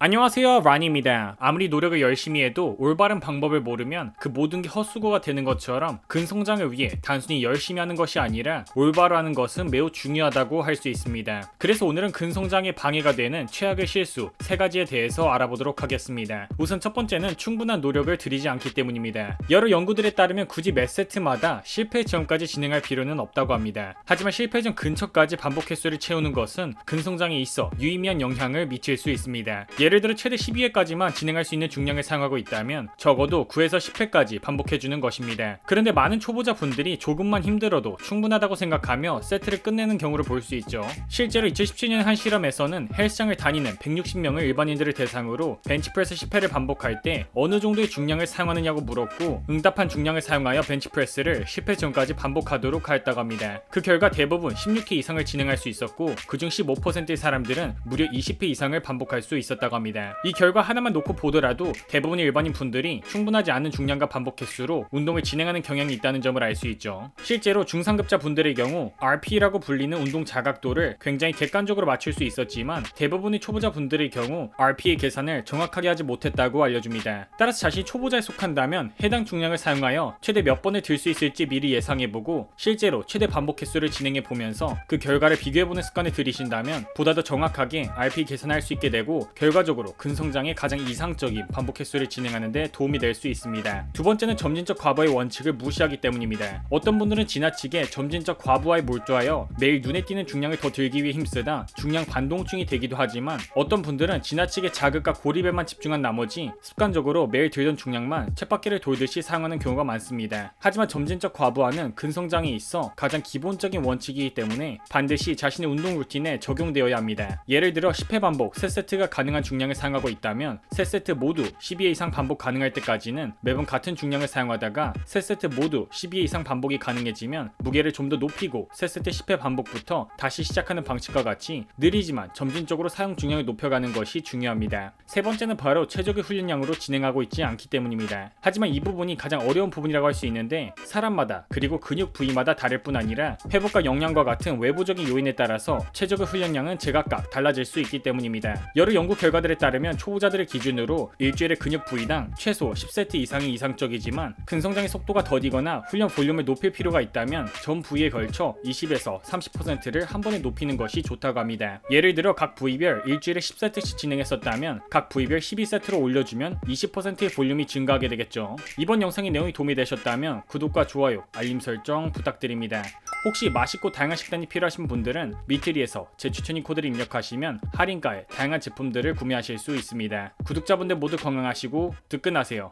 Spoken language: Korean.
안녕하세요, 란입니다. 아무리 노력을 열심히 해도 올바른 방법을 모르면 그 모든 게 헛수고가 되는 것처럼 근성장을 위해 단순히 열심히 하는 것이 아니라 올바로 하는 것은 매우 중요하다고 할 수 있습니다. 그래서 오늘은 근성장에 방해가 되는 최악의 실수 3가지에 대해서 알아보도록 하겠습니다. 우선 첫 번째는 충분한 노력을 들이지 않기 때문입니다. 여러 연구들에 따르면 굳이 매 세트마다 실패 지점까지 진행할 필요는 없다고 합니다. 하지만 실패 전 근처까지 반복 횟수를 채우는 것은 근성장에 있어 유의미한 영향을 미칠 수 있습니다. 예를 들어 최대 12회까지만 진행할 수 있는 중량을 사용하고 있다면 적어도 9에서 10회까지 반복해주는 것입니다. 그런데 많은 초보자 분들이 조금만 힘들어도 충분하다고 생각하며 세트를 끝내는 경우를 볼 수 있죠. 실제로 2017년 한 실험에서는 헬스장을 다니는 160명의 일반인들을 대상으로 벤치프레스 10회를 반복할 때 어느 정도의 중량을 사용하느냐고 물었고 응답한 중량을 사용하여 벤치프레스를 10회 전까지 반복하도록 하였다고 합니다. 그 결과 대부분 16회 이상을 진행할 수 있었고 그중 15%의 사람들은 무려 20회 이상을 반복할 수 있었다고 합니다. 이 결과 하나만 놓고 보더라도 대부분의 일반인 분들이 충분하지 않은 중량과 반복 횟수로 운동을 진행하는 경향이 있다는 점을 알 수 있죠. 실제로 중상급자 분들의 경우 RP라고 불리는 운동 자각도를 굉장히 객관적으로 맞출 수 있었지만 대부분의 초보자 분들의 경우 RP의 계산을 정확하게 하지 못했다고 알려줍니다. 따라서 자신이 초보자에 속한다면 해당 중량을 사용하여 최대 몇 번을 들 수 있을지 미리 예상해보고 실제로 최대 반복 횟수를 진행해보면서 그 결과를 비교해보는 습관을 들이신다면 보다 더 정확하게 RP 계산할 수 있게 되고 결과적으로 근성장의 가장 이상적인 반복 횟수를 진행하는 데 도움이 될 수 있습니다. 두 번째는 점진적 과부하의 원칙을 무시하기 때문입니다. 어떤 분들은 지나치게 점진적 과부하에 몰두하여 매일 눈에 띄는 중량을 더 들기 위해 힘쓰다 중량 반동증이 되기도 하지만 어떤 분들은 지나치게 자극과 고립에만 집중한 나머지 습관적으로 매일 들던 중량만 쳇바퀴를 돌듯이 사용하는 경우가 많습니다. 하지만 점진적 과부하는 근성장에 있어 가장 기본적인 원칙이기 때문에 반드시 자신의 운동 루틴에 적용되어야 합니다. 예를 들어 10회 반복 3세트가 가능한 중량을 사용하고 있다면 3세트 모두 12회 이상 반복 가능할 때까지는 매번 같은 중량을 사용하다가 3세트 모두 12회 이상 반복이 가능해지면 무게를 좀 더 높이고 3세트 10회 반복부터 다시 시작하는 방식과 같이 느리지만 점진적으로 사용 중량을 높여가는 것이 중요합니다. 세 번째는 바로 최적의 훈련량으로 진행하고 있지 않기 때문입니다. 하지만 이 부분이 가장 어려운 부분이라고 할 수 있는데 사람마다 그리고 근육 부위마다 다를 뿐 아니라 회복과 영양과 같은 외부적인 요인에 따라서 최적의 훈련량은 제각각 달라질 수 있기 때문입니다. 여러 연구 결과들에 따르면 초보자들을 기준으로 일주일에 근육 부위당 최소 10세트 이상이 이상적이지만 근성장의 속도가 더디거나 훈련 볼륨을 높일 필요가 있다면 전 부위에 걸쳐 20에서 30%를 한 번에 높이는 것이 좋다고 합니다. 예를 들어 각 부위별 일주일에 10세트씩 진행했었다면 각 부위별 12세트로 올려주면 20%의 볼륨이 증가하게 되겠죠. 이번 영상의 내용이 도움이 되셨다면 구독과 좋아요, 알림 설정 부탁드립니다. 혹시 맛있고 다양한 식단이 필요하신 분들은 미트리에서 제 추천인 코드를 입력하시면 할인가에 다양한 제품들을 구매하실 수 있습니다. 구독자분들 모두 건강하시고 득근하세요.